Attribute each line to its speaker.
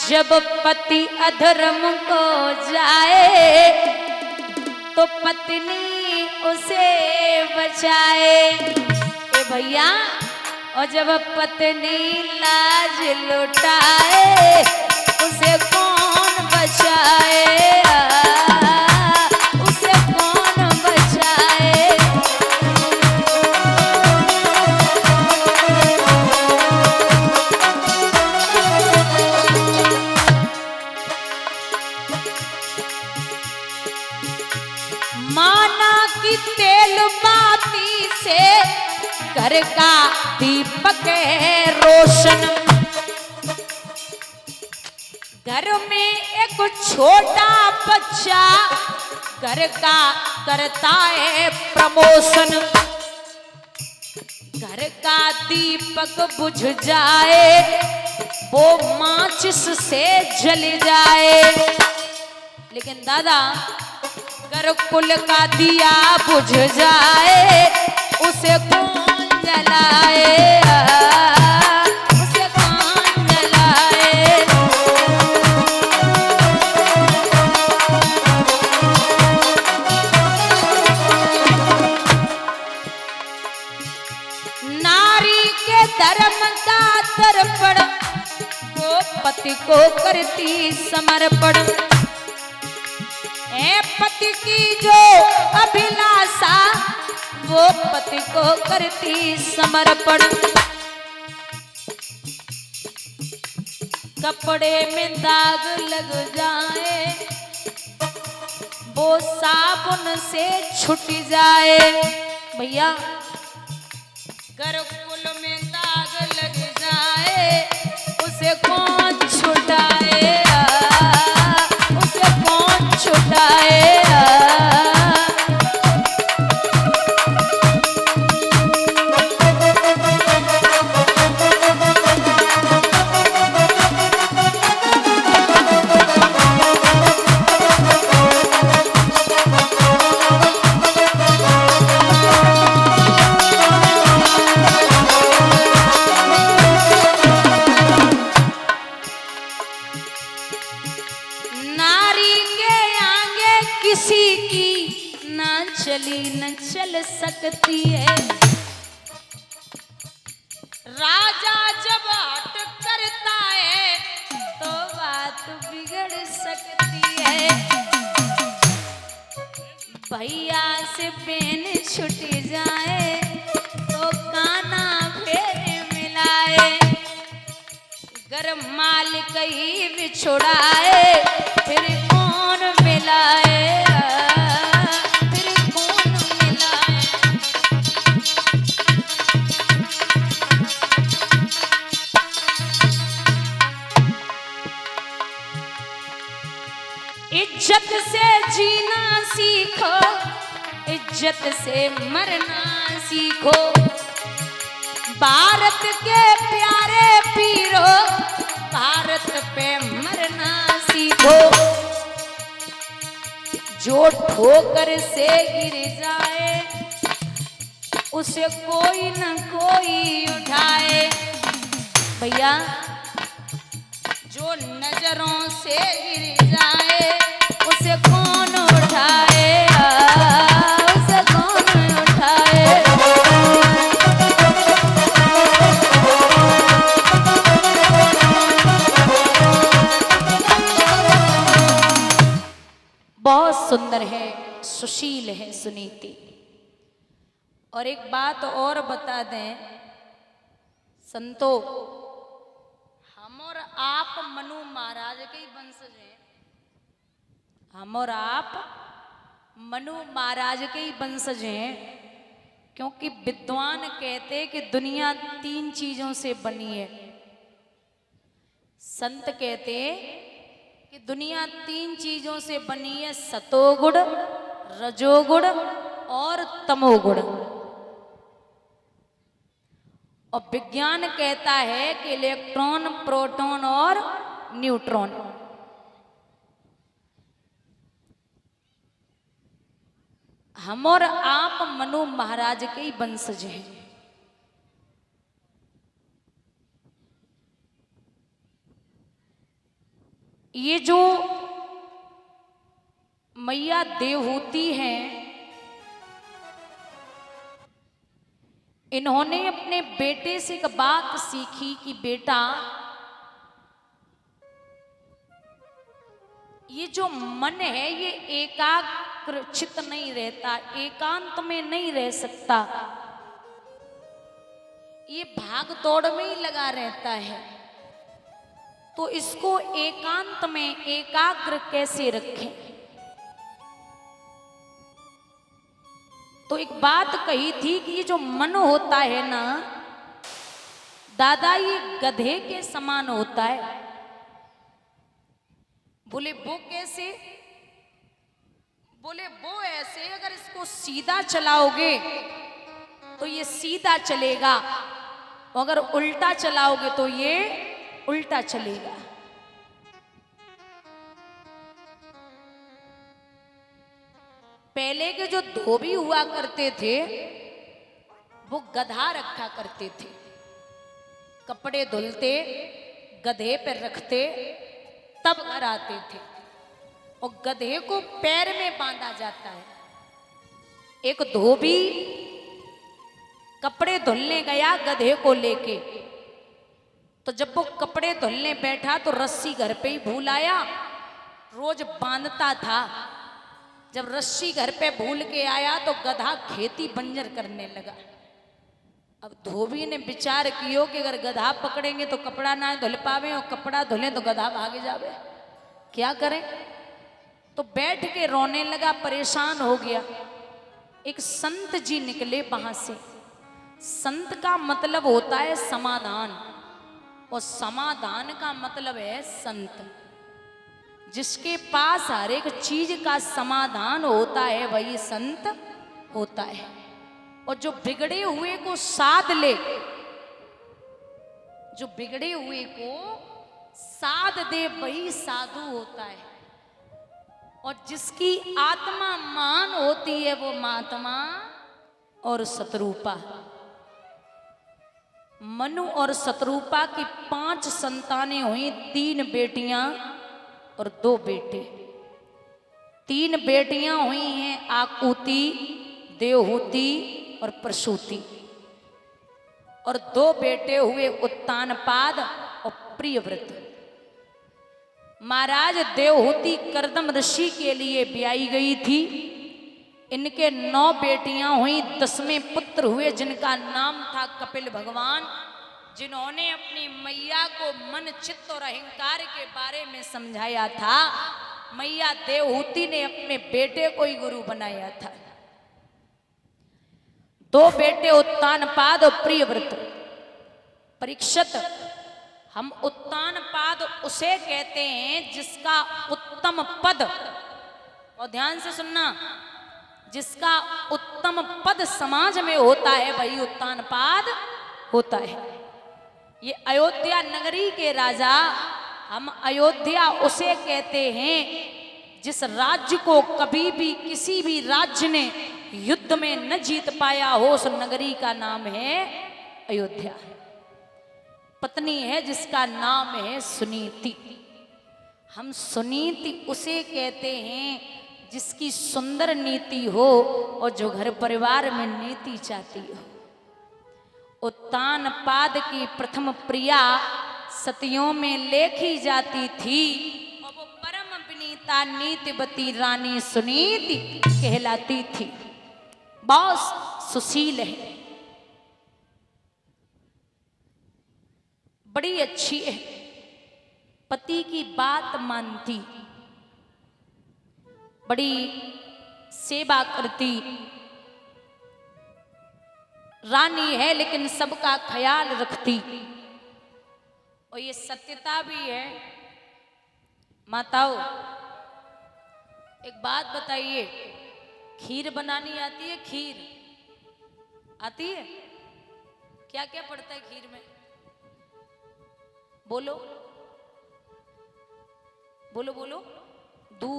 Speaker 1: जब पति अधर्म को जाए तो पत्नी उसे बचाए। ए भैया, और जब पत्नी लाज लुटाए उसे कौन बचाए, उसे कौन बचाए। माना कि तेल बाती से घर का दीपक है रोशन, घर में एक छोटा बच्चा घर का करता है प्रमोशन। घर का दीपक बुझ जाए वो माचिस से जल जाए। लेकिन दादा, अगर कुल का दिया बुझ जाए उसे कौन जलाए, उसे कौन जलाए। नारी के धर्म का तर्पण वो पति को करती समर्पण। पति की जो अभिलाषा वो पति को करती समर्पण। कपड़े में दाग लग जाए वो साबुन से छूट जाए। भैया, गर्भकुल में दाग लग जाए उसे कौन छुटाए, उसे कौन छुटाए। किसी की ना चली न चल सकती है। राजा जब हट करता है तो बात बिगड़ सकती है। भैया से पेन छूट जाए तो काना फेर मिलाए। गर मालिक ही बिछुड़ाए फिर कौन मिलाए, फिर कौन मिलाए। इज्जत से जीना सीखो, इज्जत से मरना सीखो। भारत के प्यारे पीरो, भारत पे मरना सीखो। जो ठोकर से गिर जाए उसे कोई न कोई उठाए। भैया, जो नजरों से गिर जाए उसे कौन उठाए, उसे कौन उठाए। बहुत सुंदर है, सुशील है सुनीति। और एक बात और बता दें संतो, हम और आप मनु महाराज के ही वंशज हैं। हम और आप मनु महाराज के ही वंशज हैं, क्योंकि विद्वान कहते कि दुनिया 3 चीजों से बनी है। संत कहते कि दुनिया 3 चीजों से बनी है, सतोगुण, रजोगुण और तमोगुण। और विज्ञान कहता है कि इलेक्ट्रॉन, प्रोटॉन और न्यूट्रॉन। हम और आप मनु महाराज के ही वंशज हैं। ये जो मैया देवहूति हैं, इन्होंने अपने बेटे से एक बात सीखी कि बेटा, ये जो मन है ये एकाग्रचित नहीं रहता, एकांत में नहीं रह सकता, ये भाग दौड़ में ही लगा रहता है। तो इसको एकांत में एकाग्र कैसे रखें? तो एक बात कही थी कि ये जो मन होता है ना दादा, ये गधे के समान होता है। बोले वो कैसे? बोले वो ऐसे, अगर इसको सीधा चलाओगे तो ये सीधा चलेगा, अगर उल्टा चलाओगे तो ये उल्टा चलेगा। पहले के जो धोबी हुआ करते थे वो गधा रखा करते थे, कपड़े धुलते गधे पर रखते तब घर आते थे, और गधे को पैर में बांधा जाता है। एक धोबी कपड़े धुलने गया गधे को लेके, तो जब वो कपड़े धुलने बैठा तो रस्सी घर पे ही भूल आया, रोज बांधता था। जब रस्सी घर पे भूल के आया तो गधा खेती बंजर करने लगा। अब धोबी ने विचार कियो कि अगर गधा पकड़ेंगे तो कपड़ा ना धुल पावे, और कपड़ा धुले तो गधा भागे जावे, क्या करें? तो बैठ के रोने लगा, परेशान हो गया। एक संत जी निकले वहां से। संत का मतलब होता है समाधान, और समाधान का मतलब है संत। जिसके पास हर एक चीज का समाधान होता है वही संत होता है। और जो बिगड़े हुए को साध ले, जो बिगड़े हुए को साध दे वही साधु होता है। और जिसकी आत्मा मान होती है वो महात्मा और शतरूपा। मनु और शतरूपा की 5 संतानें हुई, 3 बेटियां और 2 बेटे। 3 बेटियां हुई हैं आकुति, देवहूति और प्रसूति, और 2 बेटे हुए उत्तानपाद और प्रियव्रत। महाराज देवहूति करदम ऋषि के लिए ब्याई गई थी। इनके 9 बेटियां हुई, 10वें पुत्र हुए जिनका नाम था कपिल भगवान, जिन्होंने अपनी मैया को मन, चित्त और अहंकार के बारे में समझाया था। मैया देवहूति ने अपने बेटे को ही गुरु बनाया था। 2 बेटे उत्तानपाद और प्रियव्रत। परीक्षित, हम उत्तानपाद उसे कहते हैं जिसका उत्तम पद, और ध्यान से सुनना, जिसका उत्तम पद समाज में होता है वही उत्तानपाद होता है। ये अयोध्या नगरी के राजा, हम अयोध्या उसे कहते हैं जिस राज्य को कभी भी किसी भी राज्य ने युद्ध में न जीत पाया हो, उस नगरी का नाम है अयोध्या। पत्नी है जिसका नाम है सुनीति। हम सुनीति उसे कहते हैं जिसकी सुंदर नीति हो और जो घर परिवार में नीति चाहती हो। उत्तानपाद की प्रथम प्रिया सतियों में लेखी जाती थी, और वो परम विनीता नीतिवती रानी सुनीति कहलाती थी। बहुत सुशील है, बड़ी अच्छी है, पति की बात मानती, बड़ी सेवा करती रानी है, लेकिन सबका ख्याल रखती। और ये सत्यता भी है। माताओं, एक बात बताइए, खीर बनानी आती है? खीर आती है? क्या क्या पड़ता है खीर में? बोलो बोलो बोलो। दूध